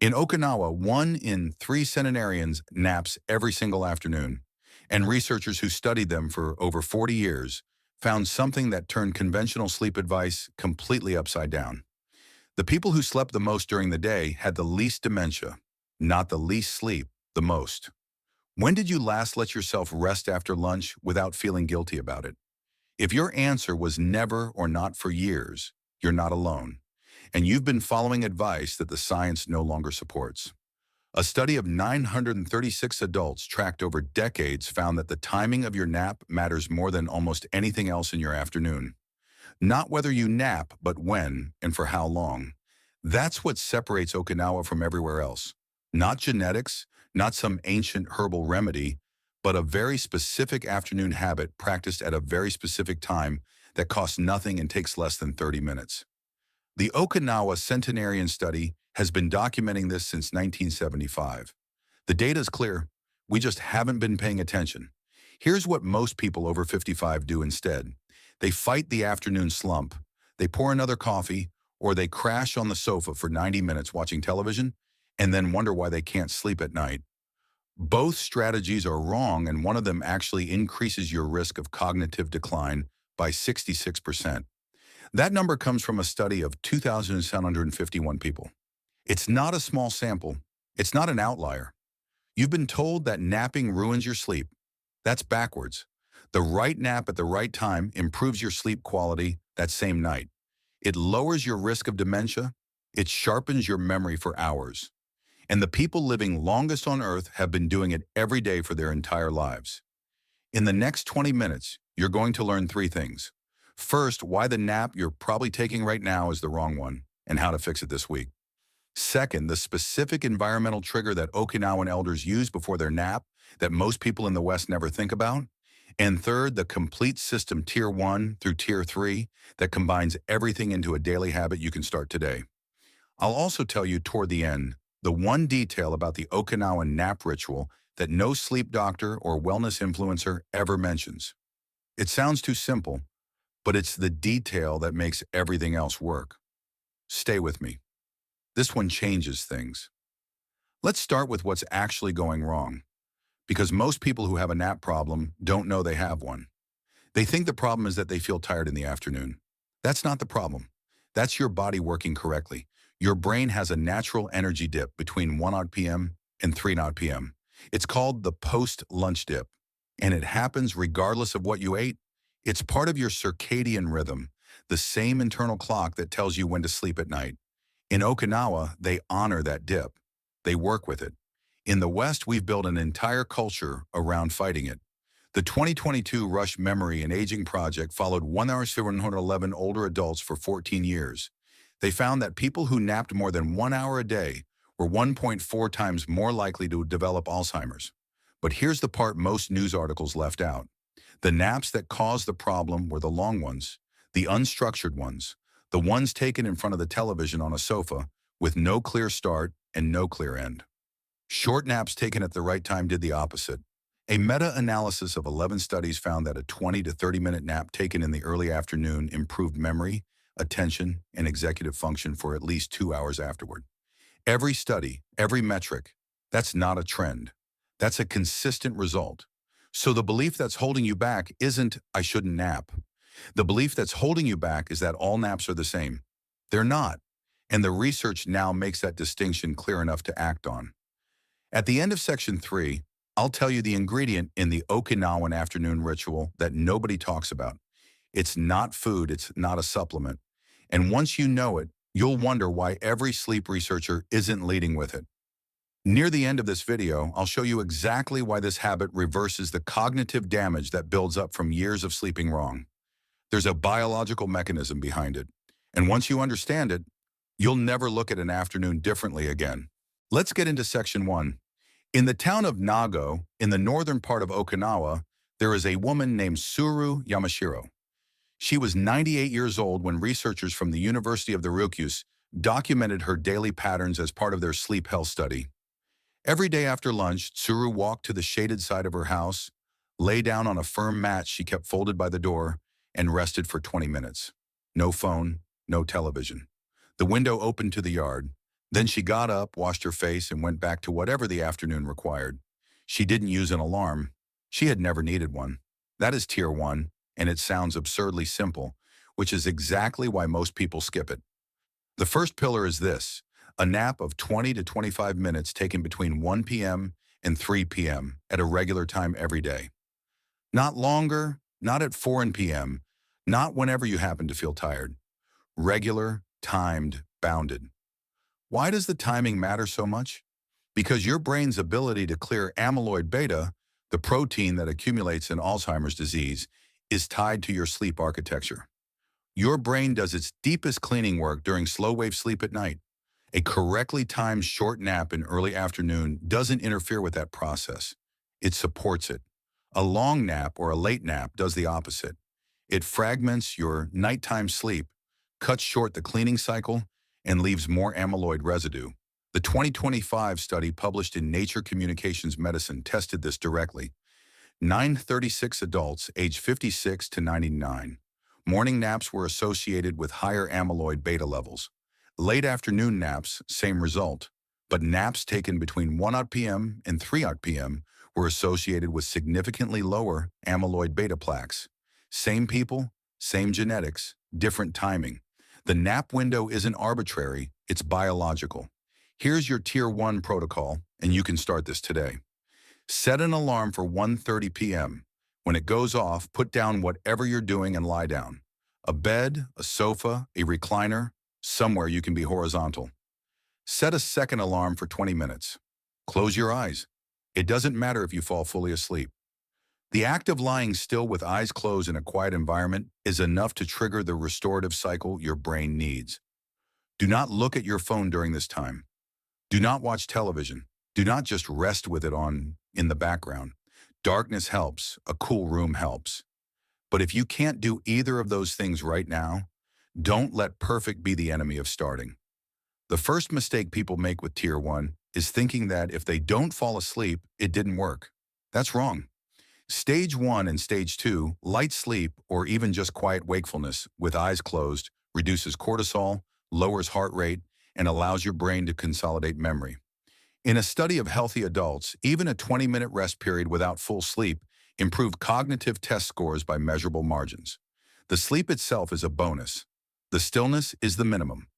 In Okinawa, 1 in 3 centenarians naps every single afternoon, and researchers who studied them for over 40 years found something that turned conventional sleep advice completely upside down. The people who slept the most during the day had the least dementia, not the least sleep, the most. When did you last let yourself rest after lunch without feeling guilty about it? If your answer was never or not for years, you're not alone, and you've been following advice that the science no longer supports. A study of 936 adults tracked over decades found that the timing of your nap matters more than almost anything else in your afternoon. Not whether you nap, but when and for how long. That's what separates Okinawa from everywhere else. Not genetics, not some ancient herbal remedy, but a very specific afternoon habit practiced at a very specific time that costs nothing and takes less than 30 minutes. The Okinawa Centenarian Study has been documenting this since 1975. The data is clear. We just haven't been paying attention. Here's what most people over 55 do instead. They fight the afternoon slump. They pour another coffee, or they crash on the sofa for 90 minutes watching television, and then wonder why they can't sleep at night. Both strategies are wrong, and one of them actually increases your risk of cognitive decline by 66%. That number comes from a study of 2,751 people. It's not a small sample. It's not an outlier. You've been told that napping ruins your sleep. That's backwards. The right nap at the right time improves your sleep quality that same night. It lowers your risk of dementia. It sharpens your memory for hours. And the people living longest on Earth have been doing it every day for their entire lives. In the next 20 minutes, you're going to learn 3 things. First, why the nap you're probably taking right now is the wrong one, and how to fix it this week. Second, the specific environmental trigger that Okinawan elders use before their nap that most people in the West never think about. And third, the complete system Tier 1 through Tier 3 that combines everything into a daily habit you can start today. I'll also tell you toward the end the one detail about the Okinawan nap ritual that no sleep doctor or wellness influencer ever mentions. It sounds too simple, but it's the detail that makes everything else work. Stay with me. This one changes things. Let's start with what's actually going wrong, because most people who have a nap problem don't know they have one. They think the problem is that they feel tired in the afternoon. That's not the problem. That's your body working correctly. Your brain has a natural energy dip between 1 p.m. and 3 p.m. It's called the post-lunch dip, and it happens regardless of what you ate. It's part of your circadian rhythm, the same internal clock that tells you when to sleep at night. In Okinawa, they honor that dip. They work with it. In the West, we've built an entire culture around fighting it. The 2022 Rush Memory and Aging Project followed 1,711 older adults for 14 years. They found that people who napped more than 1 hour a day were 1.4 times more likely to develop Alzheimer's. But here's the part most news articles left out. The naps that caused the problem were the long ones, the unstructured ones, the ones taken in front of the television on a sofa with no clear start and no clear end. Short naps taken at the right time did the opposite. A meta-analysis of 11 studies found that a 20 to 30-minute nap taken in the early afternoon improved memory, attention, and executive function for at least 2 hours afterward. Every study, every metric, that's not a trend. That's a consistent result. So the belief that's holding you back isn't, I shouldn't nap. The belief that's holding you back is that all naps are the same. They're not. And the research now makes that distinction clear enough to act on. At the end of Section 3, I'll tell you the ingredient in the Okinawan afternoon ritual that nobody talks about. It's not food, it's not a supplement. And once you know it, you'll wonder why every sleep researcher isn't leading with it. Near the end of this video, I'll show you exactly why this habit reverses the cognitive damage that builds up from years of sleeping wrong. There's a biological mechanism behind it. And once you understand it, you'll never look at an afternoon differently again. Let's get into Section 1. In the town of Nago, in the northern part of Okinawa, there is a woman named Tsuru Yamashiro. She was 98 years old when researchers from the University of the Ryukyus documented her daily patterns as part of their sleep health study. Every day after lunch, Tsuru walked to the shaded side of her house, lay down on a firm mat she kept folded by the door, and rested for 20 minutes. No phone, no television. The window opened to the yard. Then she got up, washed her face, and went back to whatever the afternoon required. She didn't use an alarm. She had never needed one. That is tier one, and it sounds absurdly simple, which is exactly why most people skip it. The first pillar is this: a nap of 20 to 25 minutes taken between 1 p.m. and 3 p.m. at a regular time every day. Not longer, not at 4 p.m., not whenever you happen to feel tired. Regular, timed, bounded. Why does the timing matter so much? Because your brain's ability to clear amyloid beta, the protein that accumulates in Alzheimer's disease, is tied to your sleep architecture. Your brain does its deepest cleaning work during slow-wave sleep at night. A correctly timed short nap in early afternoon doesn't interfere with that process. It supports it. A long nap or a late nap does the opposite. It fragments your nighttime sleep, cuts short the cleaning cycle, and leaves more amyloid residue. The 2025 study published in Nature Communications Medicine tested this directly. 936 adults aged 56 to 99. Morning naps were associated with higher amyloid beta levels. Late afternoon naps, same result, but naps taken between 1 p.m. and 3 p.m. were associated with significantly lower amyloid beta plaques. Same people, same genetics, different timing. The nap window isn't arbitrary, it's biological. Here's your Tier 1 protocol, and you can start this today. Set an alarm for 1:30 p.m. When it goes off, put down whatever you're doing and lie down. A bed, a sofa, a recliner, somewhere you can be horizontal. Set a second alarm for 20 minutes. Close your eyes. It doesn't matter if you fall fully asleep. The act of lying still with eyes closed in a quiet environment is enough to trigger the restorative cycle your brain needs. Do not look at your phone during this time. Do not watch television. Do not just rest with it on in the background. Darkness helps. A cool room helps. But if you can't do either of those things right now, don't let perfect be the enemy of starting. The first mistake people make with Tier 1 is thinking that if they don't fall asleep, it didn't work. That's wrong. Stage 1 and Stage 2, light sleep or even just quiet wakefulness with eyes closed, reduces cortisol, lowers heart rate, and allows your brain to consolidate memory. In a study of healthy adults, even a 20-minute rest period without full sleep improved cognitive test scores by measurable margins. The sleep itself is a bonus. The stillness is the minimum.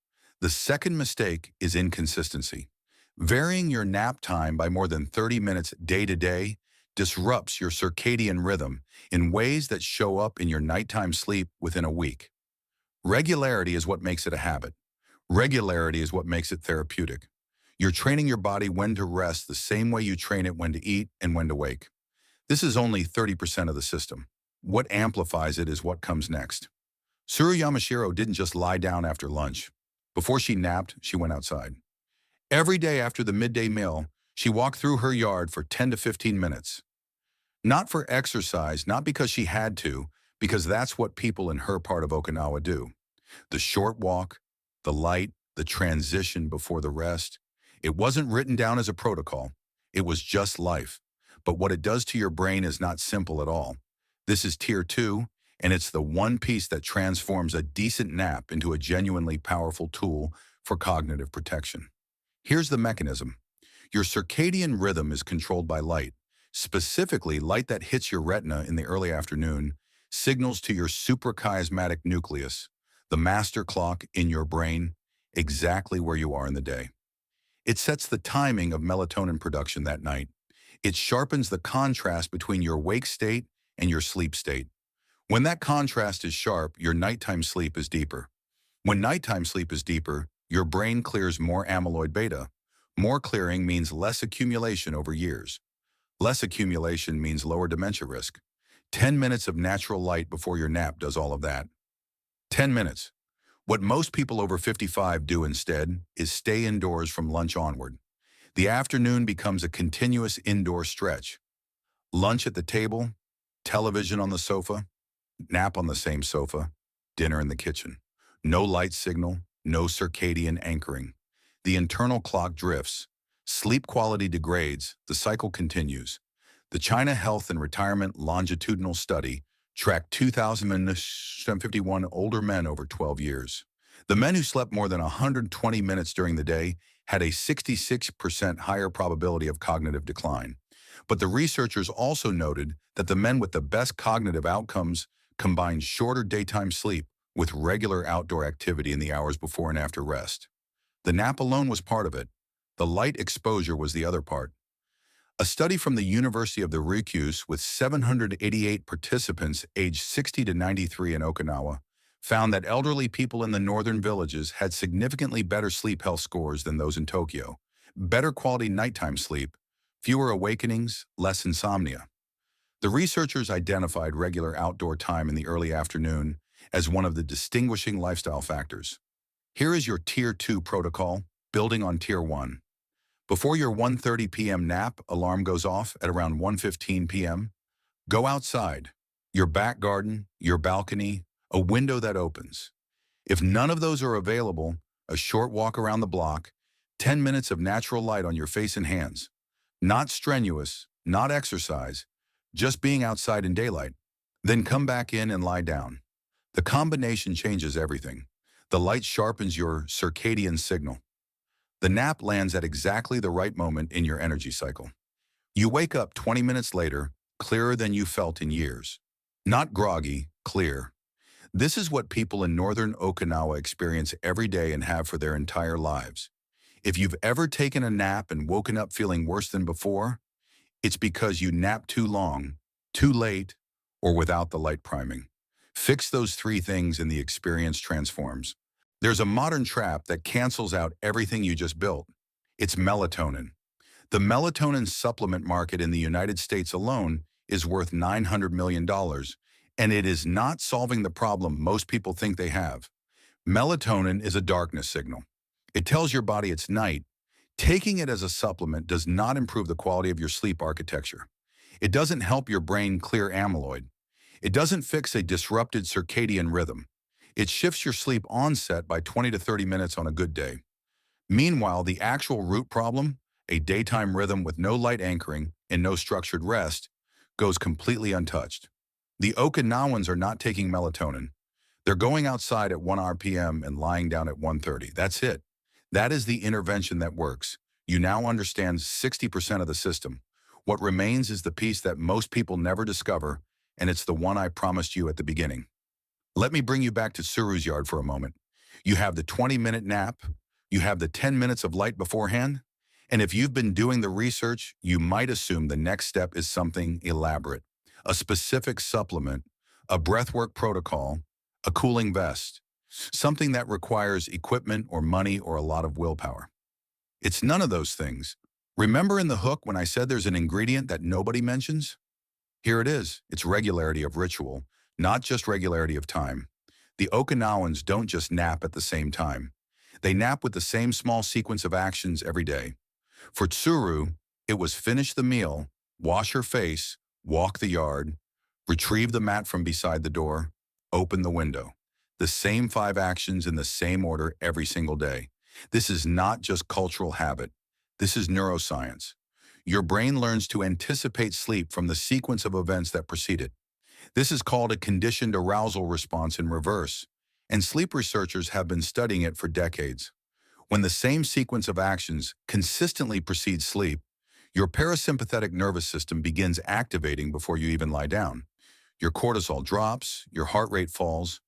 The second mistake is inconsistency. Varying your nap time by more than 30 minutes day to day disrupts your circadian rhythm in ways that show up in your nighttime sleep within a week. Regularity is what makes it a habit. Regularity is what makes it therapeutic. You're training your body when to rest the same way you train it when to eat and when to wake. This is only 30% of the system. What amplifies it is what comes next. Suru Yamashiro didn't just lie down after lunch. Before she napped, she went outside. Every day after the midday meal, she walked through her yard for 10 to 15 minutes. Not for exercise, not because she had to, because that's what people in her part of Okinawa do. The short walk, the light, the transition before the rest. It wasn't written down as a protocol. It was just life. But what it does to your brain is not simple at all. This is Tier 2, and it's the one piece that transforms a decent nap into a genuinely powerful tool for cognitive protection. Here's the mechanism. Your circadian rhythm is controlled by light. Specifically, light that hits your retina in the early afternoon signals to your suprachiasmatic nucleus, the master clock in your brain, exactly where you are in the day. It sets the timing of melatonin production that night. It sharpens the contrast between your wake state and your sleep state. When that contrast is sharp, your nighttime sleep is deeper. When nighttime sleep is deeper, your brain clears more amyloid beta. More clearing means less accumulation over years. Less accumulation means lower dementia risk. 10 minutes of natural light before your nap does all of that. 10 minutes. What most people over 55 do instead is stay indoors from lunch onward. The afternoon becomes a continuous indoor stretch. Lunch at the table, television on the sofa, nap on the same sofa, dinner in the kitchen. No light signal, no circadian anchoring. The internal clock drifts. Sleep quality degrades, the cycle continues. The China Health and Retirement Longitudinal Study tracked 2,051 older men over 12 years. The men who slept more than 120 minutes during the day had a 66% higher probability of cognitive decline. But the researchers also noted that the men with the best cognitive outcomes combined shorter daytime sleep with regular outdoor activity in the hours before and after rest. The nap alone was part of it. The light exposure was the other part. A study from the University of the Ryukyus with 788 participants aged 60 to 93 in Okinawa found that elderly people in the northern villages had significantly better sleep health scores than those in Tokyo, better quality nighttime sleep, fewer awakenings, less insomnia. The researchers identified regular outdoor time in the early afternoon as one of the distinguishing lifestyle factors. Here is your Tier 2 protocol, building on Tier 1. Before your 1:30 p.m. nap alarm goes off at around 1:15 p.m., go outside. Your back garden, your balcony, a window that opens. If none of those are available, a short walk around the block, 10 minutes of natural light on your face and hands. Not strenuous, not exercise, just being outside in daylight. Then come back in and lie down. The combination changes everything. The light sharpens your circadian signal. The nap lands at exactly the right moment in your energy cycle. You wake up 20 minutes later, clearer than you felt in years. Not groggy, clear. This is what people in northern Okinawa experience every day and have for their entire lives. If you've ever taken a nap and woken up feeling worse than before, it's because you napped too long, too late, or without the light priming. Fix those three things and the experience transforms. There's a modern trap that cancels out everything you just built. It's melatonin. The melatonin supplement market in the United States alone is worth $900 million, and it is not solving the problem most people think they have. Melatonin is a darkness signal. It tells your body it's night. Taking it as a supplement does not improve the quality of your sleep architecture. It doesn't help your brain clear amyloid. It doesn't fix a disrupted circadian rhythm. It shifts your sleep onset by 20 to 30 minutes on a good day. Meanwhile, the actual root problem, a daytime rhythm with no light anchoring and no structured rest, goes completely untouched. The Okinawans are not taking melatonin. They're going outside at 1 p.m. and lying down at 1:30. That's it. That is the intervention that works. You now understand 60% of the system. What remains is the piece that most people never discover, and it's the one I promised you at the beginning. Let me bring you back to Suru's yard for a moment. You have the 20-minute nap, you have the 10 minutes of light beforehand, and if you've been doing the research, you might assume the next step is something elaborate, a specific supplement, a breathwork protocol, a cooling vest, something that requires equipment or money or a lot of willpower. It's none of those things. Remember in the hook when I said there's an ingredient that nobody mentions? Here it is. It's regularity of ritual, not just regularity of time. The Okinawans don't just nap at the same time. They nap with the same small sequence of actions every day. For Tsuru, it was finish the meal, wash her face, walk the yard, retrieve the mat from beside the door, open the window. The same 5 actions in the same order every single day. This is not just cultural habit. This is neuroscience. Your brain learns to anticipate sleep from the sequence of events that precede it. This is called a conditioned arousal response in reverse, and sleep researchers have been studying it for decades. When the same sequence of actions consistently precedes sleep, your parasympathetic nervous system begins activating before you even lie down. Your cortisol drops, your heart rate falls,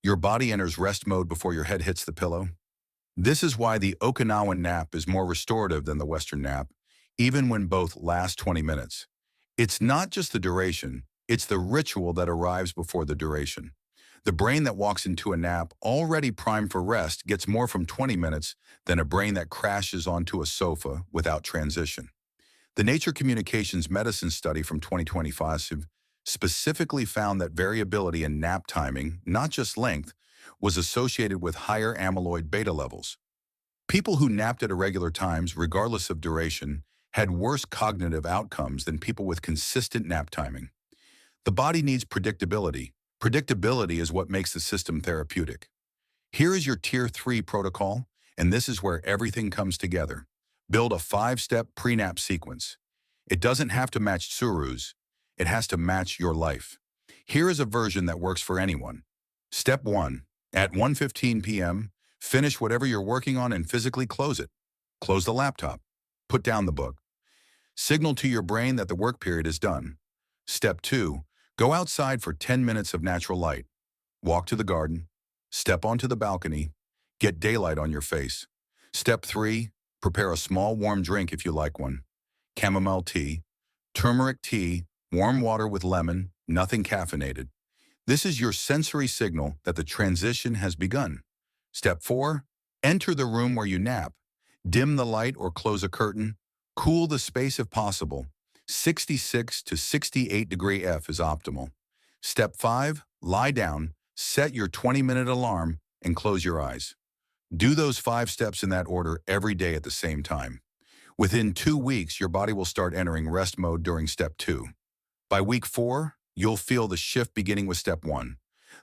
your body enters rest mode before your head hits the pillow. This is why the Okinawan nap is more restorative than the Western nap, even when both last 20 minutes. It's not just the duration, it's the ritual that arrives before the duration. The brain that walks into a nap already primed for rest gets more from 20 minutes than a brain that crashes onto a sofa without transition. The Nature Communications Medicine study from 2025 specifically found that variability in nap timing, not just length, was associated with higher amyloid beta levels. People who napped at irregular times, regardless of duration, had worse cognitive outcomes than people with consistent nap timing. The body needs predictability. Predictability is what makes the system therapeutic. Here is your Tier 3 protocol, and this is where everything comes together. Build a 5-step pre-nap sequence. It doesn't have to match Tsuru's. It has to match your life. Here is a version that works for anyone. Step 1. At 1:15 p.m., finish whatever you're working on and physically close it. Close the laptop. Put down the book. Signal to your brain that the work period is done. Step 2. Go outside for 10 minutes of natural light. Walk to the garden. Step onto the balcony. Get daylight on your face. Step 3. Prepare a small warm drink if you like one. Chamomile tea, turmeric tea, warm water with lemon, nothing caffeinated. This is your sensory signal that the transition has begun. Step 4. Enter the room where you nap. Dim the light or close a curtain. Cool the space if possible. 66 to 68 degree F is optimal. Step 5. Lie down, set your 20-minute alarm, and close your eyes. Do those 5 steps in that order every day at the same time. Within 2 weeks, your body will start entering rest mode during step 2. By week 4, you'll feel the shift beginning with step 1.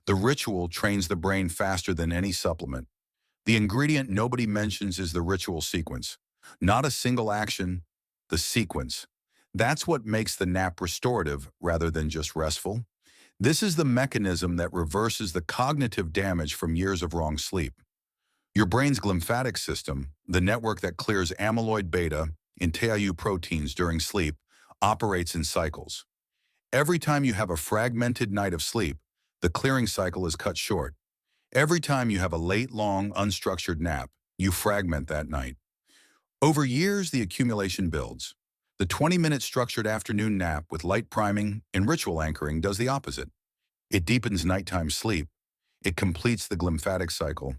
The ritual trains the brain faster than any supplement. The ingredient nobody mentions is the ritual sequence. Not a single action, the sequence. That's what makes the nap restorative rather than just restful. This is the mechanism that reverses the cognitive damage from years of wrong sleep. Your brain's glymphatic system, the network that clears amyloid beta and tau proteins during sleep, operates in cycles. Every time you have a fragmented night of sleep, the clearing cycle is cut short. Every time you have a late, long, unstructured nap, you fragment that night. Over years, the accumulation builds. The 20-minute structured afternoon nap with light priming and ritual anchoring does the opposite. It deepens nighttime sleep. It completes the glymphatic cycle.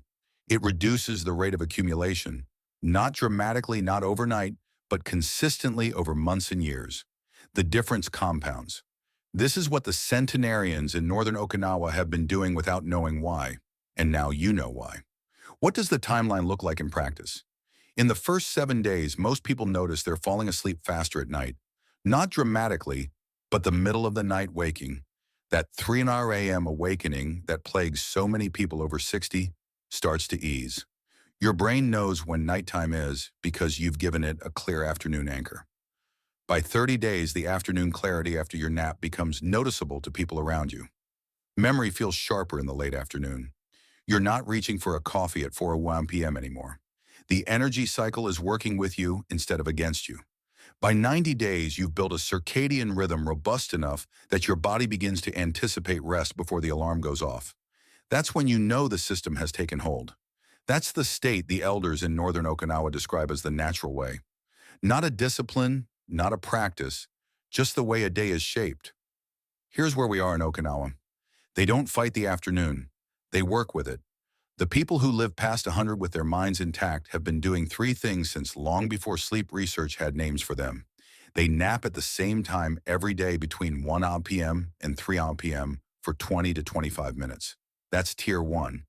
It reduces the rate of accumulation, not dramatically, not overnight, but consistently over months and years. The difference compounds. This is what the centenarians in northern Okinawa have been doing without knowing why. And now you know why. What does the timeline look like in practice? In the first 7 days, most people notice they're falling asleep faster at night. Not dramatically, but the middle of the night waking. That 3 a.m. awakening that plagues so many people over 60 starts to ease. Your brain knows when nighttime is because you've given it a clear afternoon anchor. By 30 days, the afternoon clarity after your nap becomes noticeable to people around you. Memory feels sharper in the late afternoon. You're not reaching for a coffee at 4:01 p.m. anymore. The energy cycle is working with you instead of against you. By 90 days, you've built a circadian rhythm robust enough that your body begins to anticipate rest before the alarm goes off. That's when you know the system has taken hold. That's the state the elders in northern Okinawa describe as the natural way. Not a discipline, not a practice, just the way a day is shaped. Here's where we are in Okinawa. They don't fight the afternoon. They work with it. The people who live past 100 with their minds intact have been doing 3 things since long before sleep research had names for them. They nap at the same time every day between 1 p.m. and 3 p.m. for 20 to 25 minutes. That's tier 1.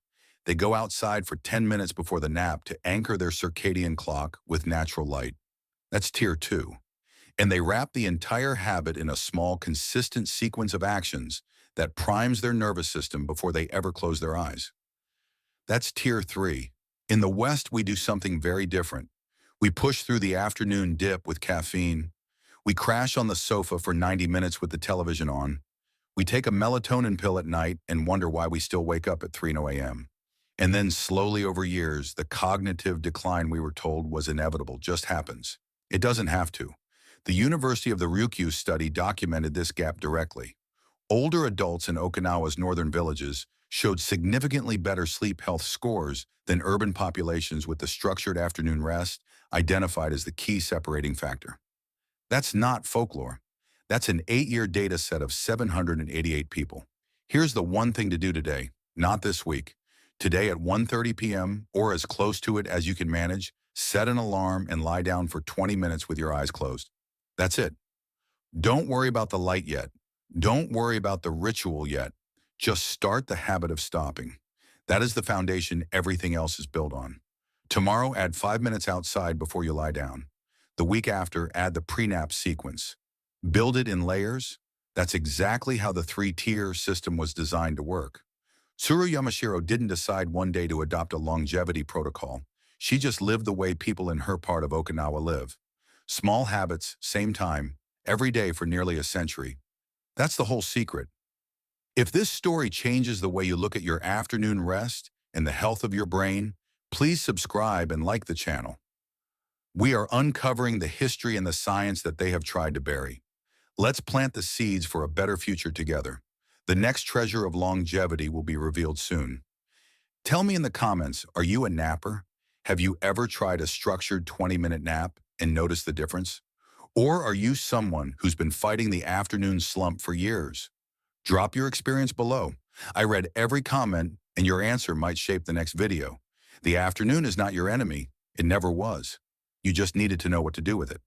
They go outside for 10 minutes before the nap to anchor their circadian clock with natural light. That's tier 2. And they wrap the entire habit in a small, consistent sequence of actions that primes their nervous system before they ever close their eyes. That's tier 3. In the West, we do something very different. We push through the afternoon dip with caffeine. We crash on the sofa for 90 minutes with the television on. We take a melatonin pill at night and wonder why we still wake up at 3 a.m. And then slowly over years, the cognitive decline we were told was inevitable just happens. It doesn't have to. The University of the Ryukyu study documented this gap directly. Older adults in Okinawa's northern villages showed significantly better sleep health scores than urban populations with the structured afternoon rest identified as the key separating factor. That's not folklore. That's an 8-year data set of 788 people. Here's the one thing to do today, not this week. Today at 1:30 p.m. or as close to it as you can manage, set an alarm and lie down for 20 minutes with your eyes closed. That's it. Don't worry about the light yet. Don't worry about the ritual yet. Just start the habit of stopping. That is the foundation everything else is built on. Tomorrow, add 5 minutes outside before you lie down. The week after, add the pre-nap sequence. Build it in layers. That's exactly how the 3-tier system was designed to work. Tsuru Yamashiro didn't decide one day to adopt a longevity protocol. She just lived the way people in her part of Okinawa live. Small habits, same time, every day for nearly a century. That's the whole secret. If this story changes the way you look at your afternoon rest and the health of your brain, please subscribe and like the channel. We are uncovering the history and the science that they have tried to bury. Let's plant the seeds for a better future together. The next treasure of longevity will be revealed soon. Tell me in the comments, are you a napper? Have you ever tried a structured 20-minute nap and noticed the difference? Or are you someone who's been fighting the afternoon slump for years? Drop your experience below. I read every comment, and your answer might shape the next video. The afternoon is not your enemy. It never was. You just needed to know what to do with it.